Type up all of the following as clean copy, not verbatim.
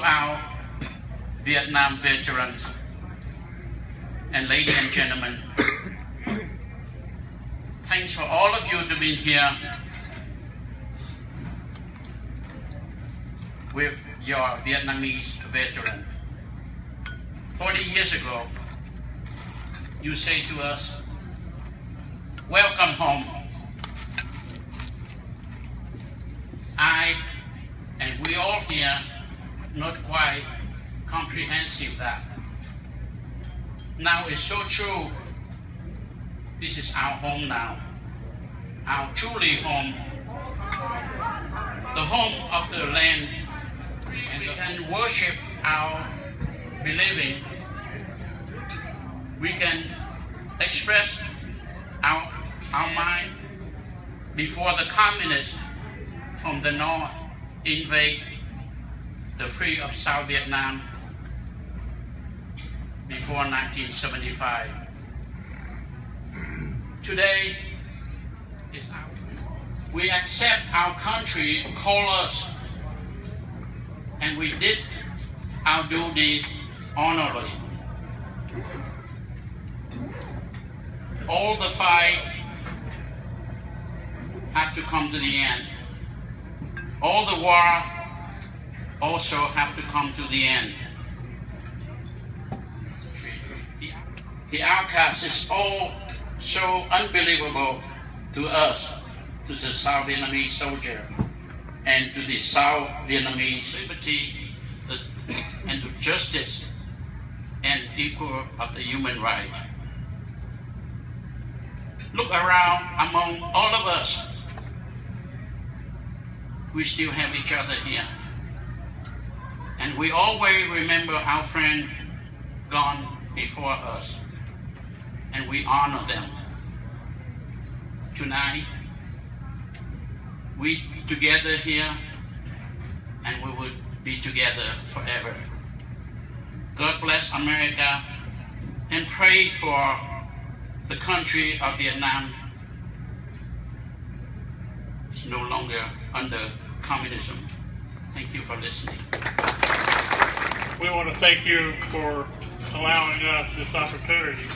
our Vietnam veterans and ladies and gentlemen, thanks for all of you to be here with your Vietnamese veteran. 40 years ago, you say to us, welcome home. I and we all here not quite comprehensive that. Now it's so true. This is our home now, our truly home, the home of the land, and we can worship our believing. We can express our mind before the communists from the north invade the free of South Vietnam before 1975. Today is we accept our country call us, and we did our duty honorably. All the fight have to come to the end. All the war also have to come to the end. The outcast is all so unbelievable to us, to the South Vietnamese soldier, and to the South Vietnamese liberty and the justice and equal of the human right. Look around among all of us. We still have each other here. And we always remember our friend gone before us. And we honor them. Tonight, we together here, and we will be together forever. God bless America, and pray for the country of Vietnam. It's no longer under communism. Thank you for listening. We want to thank you for allowing us this opportunity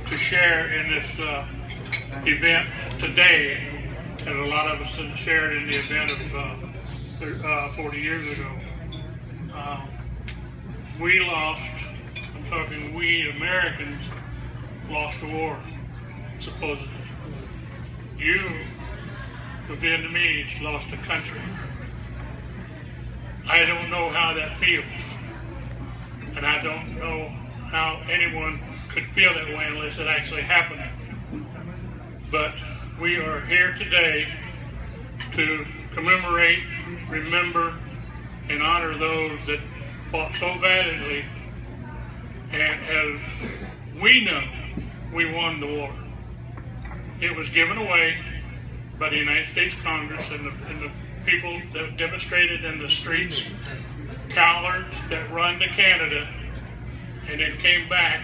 to share in this event today, and a lot of us have shared in the event of 40 years ago. We lost, I'm talking we Americans, lost a war, supposedly. You, the Vietnamese, lost a country. I don't know how that feels, and I don't know how anyone could feel that way unless it actually happened. But we are here today to commemorate, remember, and honor those that fought so valiantly, and as we know, we won the war. It was given away by the United States Congress and the people that demonstrated in the streets, cowards that run to Canada and then came back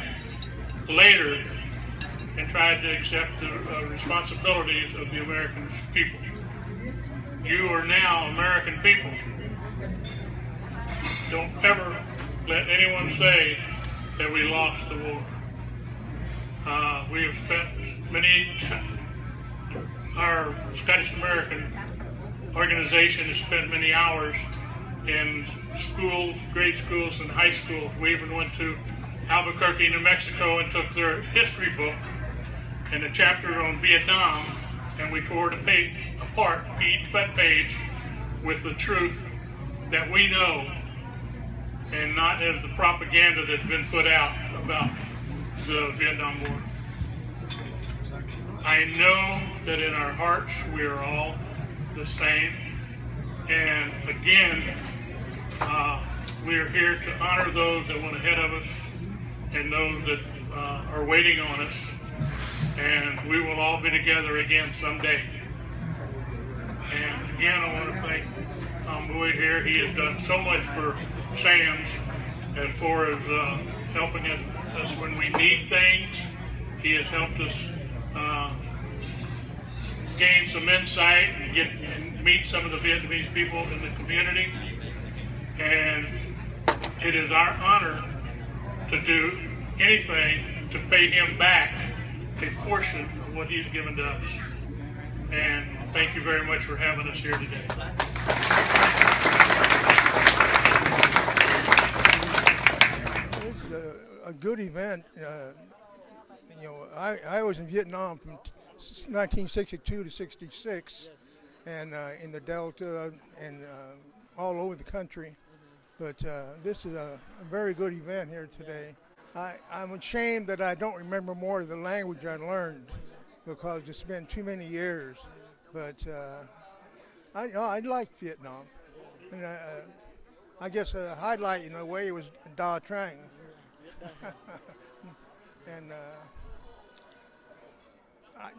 later and tried to accept the responsibilities of the American people. You are now American people. Don't ever let anyone say that we lost the war. We have spent our Scottish American organization has spent many hours in schools, grade schools and high schools. We even went to Albuquerque, New Mexico, and took their history book and a chapter on Vietnam, and we tore the page apart, page by page, with the truth that we know, and not as the propaganda that's been put out about the Vietnam War. I know that in our hearts we are all the same, and again, we are here to honor those that went ahead of us and those that are waiting on us, and we will all be together again someday. And again, I want to thank Tom Bowie here. He has done so much for SAMS as far as helping us when we need things. He has helped us gain some insight and meet some of the Vietnamese people in the community. And it is our honor to do anything to pay him back a portion of what he's given to us. And thank you very much for having us here today. It's a good event. I was in Vietnam from 1962 to 66, and in the Delta and all over the country. But this is a very good event here today. I'm ashamed that I don't remember more of the language I learned because it's been too many years. But I like Vietnam. And I guess a highlight in a way was Da Trang. And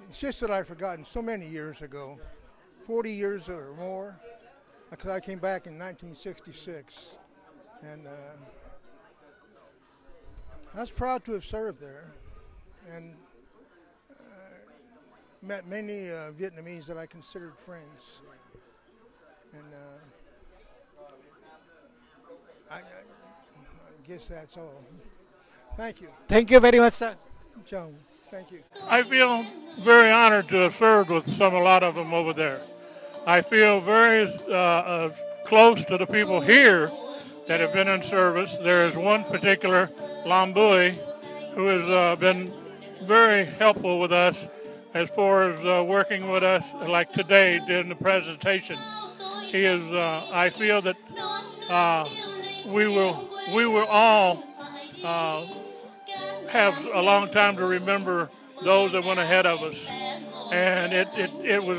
it's just that I've forgotten so many years ago, 40 years or more, because I came back in 1966. And I was proud to have served there and met many Vietnamese that I considered friends. And I guess that's all. Thank you. Thank you very much, sir. Joan, thank you. I feel very honored to have served with a lot of them over there. I feel very close to the people here that have been in service. There is one particular Lam Bui who has been very helpful with us as far as working with us, like today during the presentation. He is. I feel that we will all have a long time to remember those that went ahead of us. And it was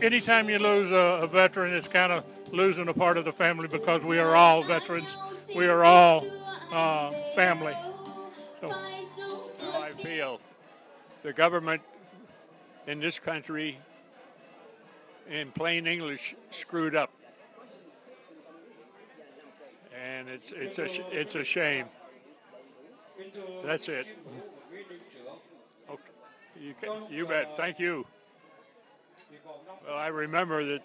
anytime you lose a veteran, it's kind of losing a part of the family, because we are all veterans. We are all family. So I feel the government in this country, in plain English, screwed up, and it's a shame. That's it. Okay, you bet. Thank you. Well, I remember that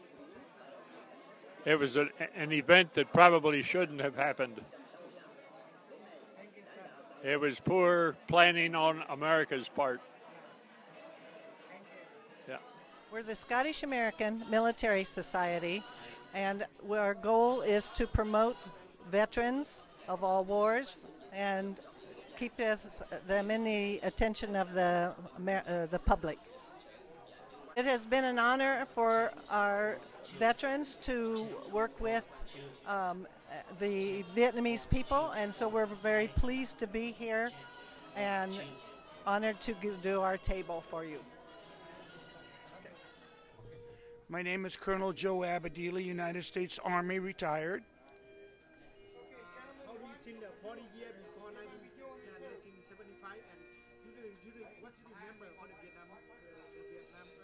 it was an event that probably shouldn't have happened. It was poor planning on America's part. Yeah. We're the Scottish American Military Society, and our goal is to promote veterans of all wars and keep them in the attention of the public. It has been an honor for our veterans to work with the Vietnamese people, and so we're very pleased to be here and honored to do our table for you. My name is Colonel Joe Abadila, United States Army, retired. How do you think that 40 years before 1975, and what do you remember for the Vietnam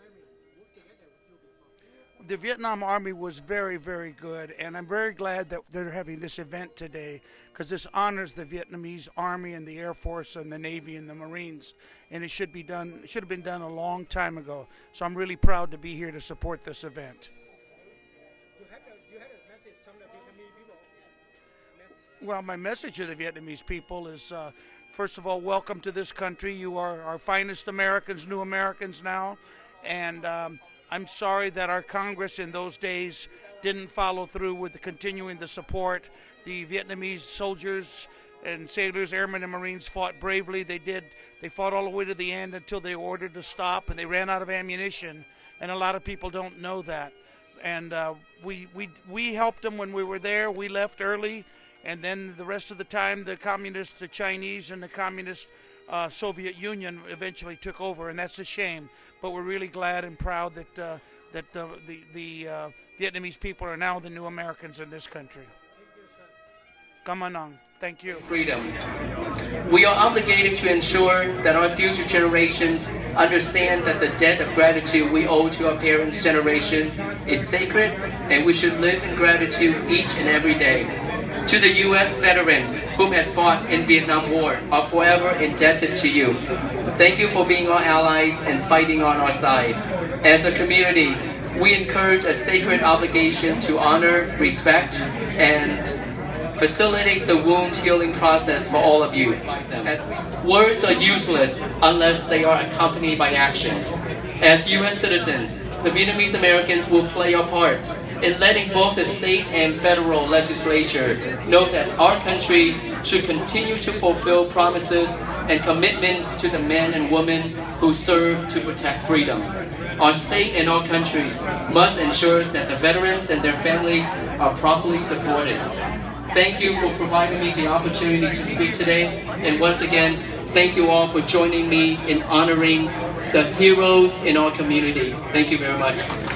Army working together with you before? The Vietnam Army was very, very good, and I'm very glad that they're having this event today, because this honors the Vietnamese Army and the Air Force and the Navy and the Marines, and it should have been done a long time ago. So I'm really proud to be here to support this event. You had a message from the Vietnamese people. Well, my message to the Vietnamese people is, first of all, welcome to this country. You are our finest Americans, new Americans now, and I'm sorry that our Congress in those days didn't follow through with continuing the support. The Vietnamese soldiers and sailors, airmen and Marines fought bravely. They fought all the way to the end until they were ordered to stop, and they ran out of ammunition, and a lot of people don't know that. And we helped them when we were there. We left early, and then the rest of the time the communists, the Chinese and the communist Soviet Union eventually took over, and that's a shame. But we're really glad and proud that the Vietnamese people are now the new Americans in this country. Come on. Thank you. Freedom. We are obligated to ensure that our future generations understand that the debt of gratitude we owe to our parents' generation is sacred, and we should live in gratitude each and every day. To the U.S. veterans whom had fought in Vietnam War are forever indebted to you. Thank you for being our allies and fighting on our side. As a community, we encourage a sacred obligation to honor, respect, and facilitate the wound healing process for all of you. As words are useless unless they are accompanied by actions. As U.S. citizens, the Vietnamese Americans will play our parts in letting both the state and federal legislature know that our country should continue to fulfill promises and commitments to the men and women who serve to protect freedom. Our state and our country must ensure that the veterans and their families are properly supported. Thank you for providing me the opportunity to speak today, and once again, thank you all for joining me in honoring the heroes in our community. Thank you very much.